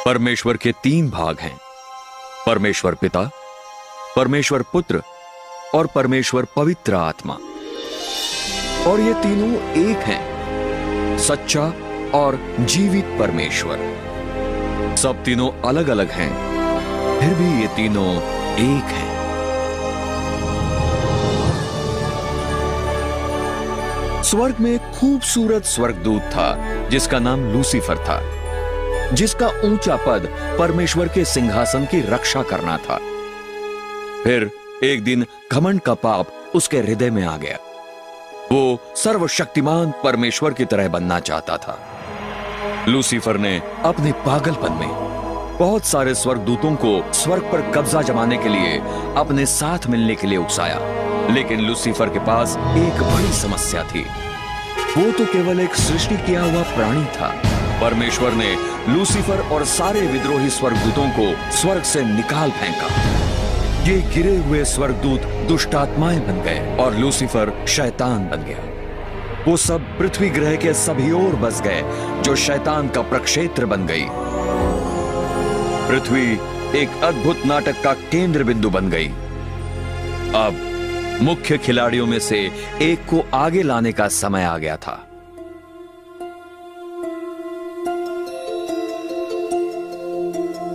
परमेश्वर के तीन भाग हैं, परमेश्वर पिता, परमेश्वर पुत्र और परमेश्वर पवित्र आत्मा। और ये तीनों एक हैं, सच्चा और जीवित परमेश्वर। सब तीनों अलग अलग हैं, फिर भी ये तीनों एक हैं। स्वर्ग में एक खूबसूरत स्वर्गदूत था जिसका नाम लूसीफर था, जिसका ऊंचा पद परमेश्वर के सिंहासन की रक्षा करना था। फिर एक दिन घमंड का पाप उसके हृदय में आ गया। वो सर्वशक्तिमान परमेश्वर की तरह बनना चाहता था। लूसीफर ने अपने पागलपन में बहुत सारे स्वर्गदूतों को स्वर्ग पर कब्जा जमाने के लिए अपने साथ मिलने के लिए उकसाया। लेकिन लूसीफर के पास एक बड़ी समस्या थी। वो तो केवल एक सृष्टि किया हुआ प्राणी था। परमेश्वर ने लूसीफर और सारे विद्रोही स्वर्गदूतों को स्वर्ग से निकाल फेंका। ये गिरे हुए स्वर्गदूत दुष्टात्माएं बन गए और लूसीफर शैतान बन गया। वो सब पृथ्वी ग्रह के सभी ओर बस गए, जो शैतान का प्रक्षेत्र बन गई। पृथ्वी एक अद्भुत नाटक का केंद्र बिंदु बन गई। अब मुख्य खिलाड़ियों में से एक को आगे लाने का समय आ गया था।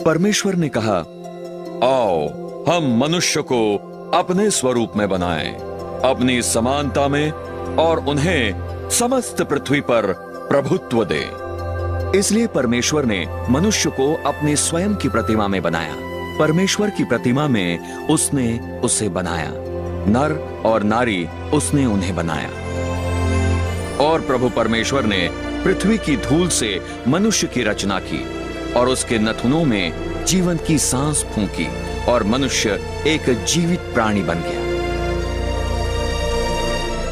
परमेश्वर ने कहा, आओ हम मनुष्य को अपने स्वरूप में बनाएं, अपनी समानता में, और उन्हें समस्त पृथ्वी पर प्रभुत्व दें। इसलिए परमेश्वर ने मनुष्य को अपने स्वयं की प्रतिमा में बनाया। परमेश्वर की प्रतिमा में उसने उसे बनाया, नर और नारी उसने उन्हें बनाया। और प्रभु परमेश्वर ने पृथ्वी की धूल से मनुष्य की रचना की और उसके नथुनों में जीवन की सांस फूंकी, और मनुष्य एक जीवित प्राणी बन गया।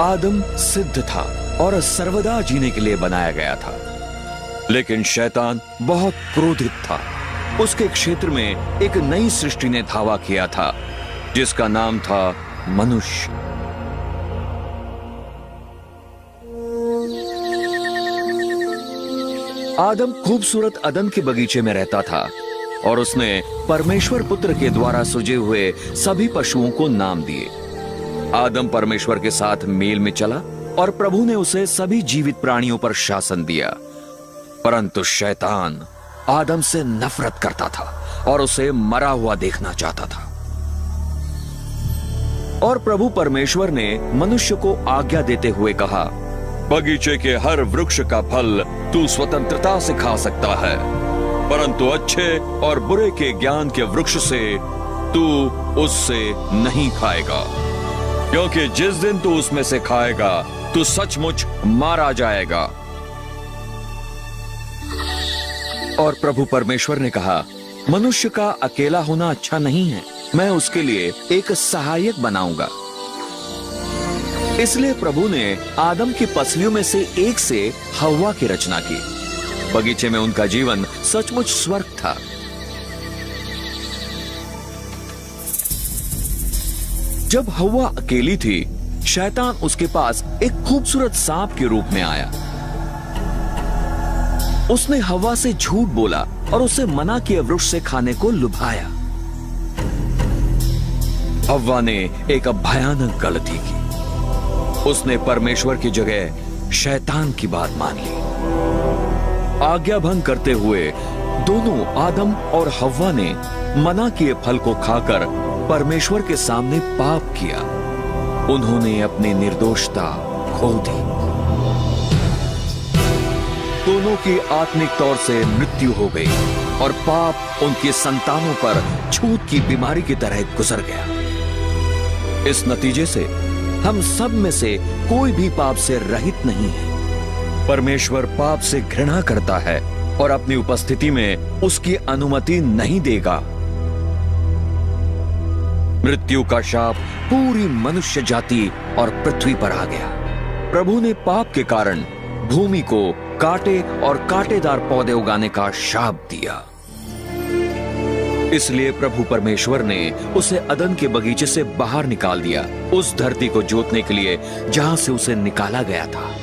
आदम सिद्ध था और सर्वदा जीने के लिए बनाया गया था। लेकिन शैतान बहुत क्रोधित था। उसके क्षेत्र में एक नई सृष्टि ने धावा किया था, जिसका नाम था मनुष्य। आदम खूबसूरत अदन के बगीचे में रहता था और उसने परमेश्वर पुत्र के द्वारा सृजे हुए सभी पशुओं को नाम दिए। आदम परमेश्वर के साथ मेल में चला और प्रभु ने उसे सभी जीवित प्राणियों पर शासन दिया। परंतु शैतान आदम से नफरत करता था और उसे मरा हुआ देखना चाहता था। और प्रभु परमेश्वर ने मनुष्य को आज्ञा देते हुए कहा, बगीचे के हर वृक्ष का फल तू स्वतंत्रता से खा सकता है, परंतु अच्छे और बुरे के ज्ञान के वृक्ष से तू उससे नहीं खाएगा, क्योंकि जिस दिन तू उसमें से खाएगा तू सचमुच मारा जाएगा। और प्रभु परमेश्वर ने कहा, मनुष्य का अकेला होना अच्छा नहीं है, मैं उसके लिए एक सहायक बनाऊंगा। इसलिए प्रभु ने आदम की पसलियों में से एक से हव्वा की रचना की। बगीचे में उनका जीवन सचमुच स्वर्ग था। जब हव्वा अकेली थी, शैतान उसके पास एक खूबसूरत सांप के रूप में आया। उसने हव्वा से झूठ बोला और उसे मना किए वृक्ष से खाने को लुभाया। हव्वा ने एक भयानक गलती की। उसने परमेश्वर की जगह शैतान की बात मान ली। आज्ञा भंग करते हुए दोनों आदम और हव्वा ने मना किए फल को खाकर परमेश्वर के सामने पाप किया। उन्होंने अपनी निर्दोषता खो दी। दोनों की आत्मिक तौर से मृत्यु हो गई और पाप उनकी संतानों पर छूत की बीमारी की तरह गुजर गया। इस नतीजे से हम सब में से कोई भी पाप से रहित नहीं है। परमेश्वर पाप से घृणा करता है और अपनी उपस्थिति में उसकी अनुमति नहीं देगा। मृत्यु का शाप पूरी मनुष्य जाति और पृथ्वी पर आ गया। प्रभु ने पाप के कारण भूमि को कांटे और कांटेदार पौधे उगाने का शाप दिया। इसलिए प्रभु परमेश्वर ने उसे अदन के बगीचे से बाहर निकाल दिया, उस धरती को जोतने के लिए जहां से उसे निकाला गया था।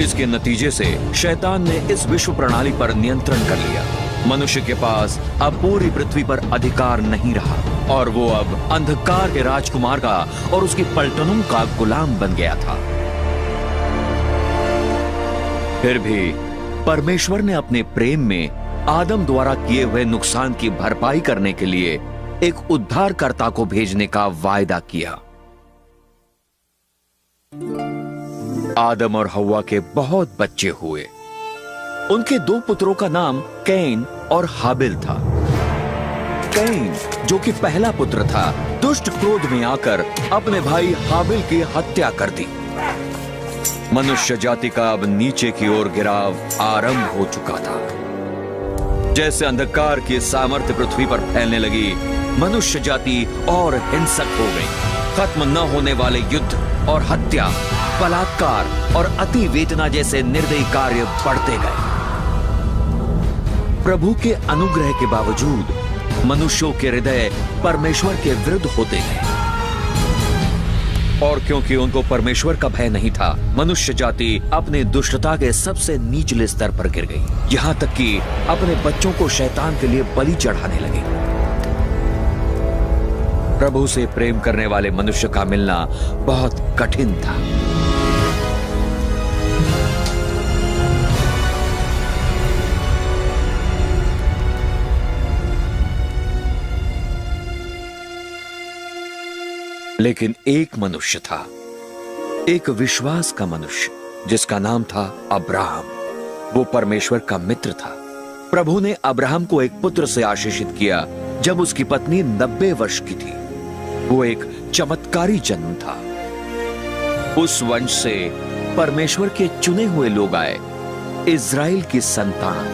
इसके नतीजे से शैतान ने इस विश्व प्रणाली पर नियंत्रण कर लिया। मनुष्य के पास अब पूरी पृथ्वी पर अधिकार नहीं रहा और वो अब अंधकार के राजकुमार का और उसकी पलटनों का गुलाम बन गया था। फिर भी परमेश्वर ने अपने प्रेम में आदम द्वारा किए हुए नुकसान की भरपाई करने के लिए एक उद्धारकर्ता को भेजने का वायदा किया। आदम और हव्वा के बहुत बच्चे हुए। उनके 2 पुत्रों का नाम कैन और हाबिल था। कैन, जो कि पहला पुत्र था, दुष्ट क्रोध में आकर अपने भाई हाबिल की हत्या कर दी। मनुष्य जाति का अब नीचे की ओर गिराव आरंभ हो चुका था। जैसे अंधकार की सामर्थ्य पृथ्वी पर फैलने लगी, मनुष्य जाति और हिंसक हो गई। खत्म न होने वाले युद्ध और हत्या, बलात्कार और अति वेदना जैसे निर्दयी कार्य बढ़ते गए। प्रभु के अनुग्रह के बावजूद मनुष्यों के हृदय परमेश्वर के विरुद्ध होते गए, और क्योंकि उनको परमेश्वर का भय नहीं था, मनुष्य जाति अपने दुष्टता के सबसे निचले स्तर पर गिर गई, यहां तक कि अपने बच्चों को शैतान के लिए बलि चढ़ाने लगे। प्रभु से प्रेम करने वाले मनुष्य का मिलना बहुत कठिन था। लेकिन एक मनुष्य था, एक विश्वास का मनुष्य, जिसका नाम था अब्राहम। वो परमेश्वर का मित्र था। प्रभु ने अब्राहम को एक पुत्र से आशीषित किया जब उसकी पत्नी 90 वर्ष की थी। वो एक चमत्कारी जन्म था। उस वंश से परमेश्वर के चुने हुए लोग आए, इज़राइल की संतान।